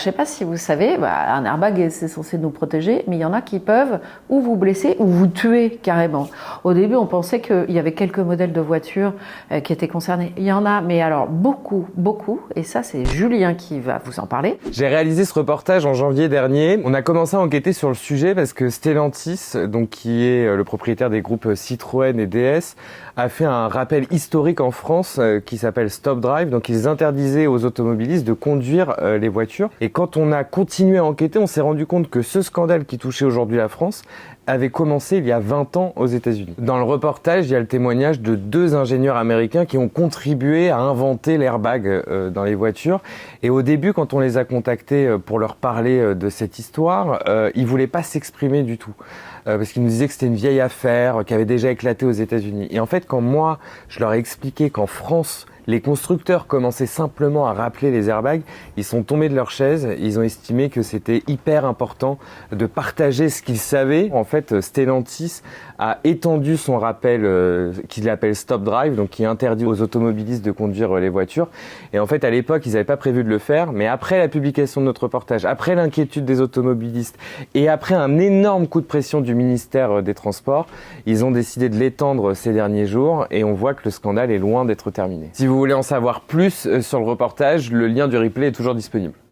je ne sais pas si vous savez, un airbag c'est censé nous protéger, mais il y en a qui peuvent ou vous blesser ou vous tuer carrément. Au début, on pensait qu'il y avait quelques modèles de voitures qui étaient concernés. Il y en a, mais alors beaucoup, beaucoup. Et ça, c'est Julien qui va vous en parler. J'ai réalisé ce reportage en janvier dernier. On a commencé à enquêter sur le sujet parce que Stellantis, donc qui est le propriétaire des groupes Citroën et DS, a fait un rappel historique en France qui s'appelle Stop Drive. Donc ils interdisaient aux automobilistes de conduire les voitures. Et quand on a continué à enquêter, on s'est rendu compte que ce scandale qui touchait aujourd'hui la France avait commencé il y a 20 ans aux États-Unis. Dans le reportage, il y a le témoignage de 2 ingénieurs américains qui ont contribué à inventer l'airbag dans les voitures. Et au début, quand on les a contactés pour leur parler de cette histoire, ils voulaient pas s'exprimer du tout. Parce qu'ils nous disaient que c'était une vieille affaire, qui avait déjà éclaté aux États-Unis. Et en fait, quand moi, je leur ai expliqué qu'en France, les constructeurs commençaient simplement à rappeler les airbags, ils sont tombés de leur chaise, ils ont estimé que c'était hyper important de partager ce qu'ils savaient. En fait, Stellantis a étendu son rappel qu'il appelle Stop Drive, donc qui interdit aux automobilistes de conduire les voitures. Et en fait, à l'époque, ils n'avaient pas prévu de le faire, mais après la publication de notre reportage, après l'inquiétude des automobilistes et après un énorme coup de pression du ministère des Transports, ils ont décidé de l'étendre ces derniers jours et on voit que le scandale est loin d'être terminé. Si vous voulez en savoir plus sur le reportage, le lien du replay est toujours disponible.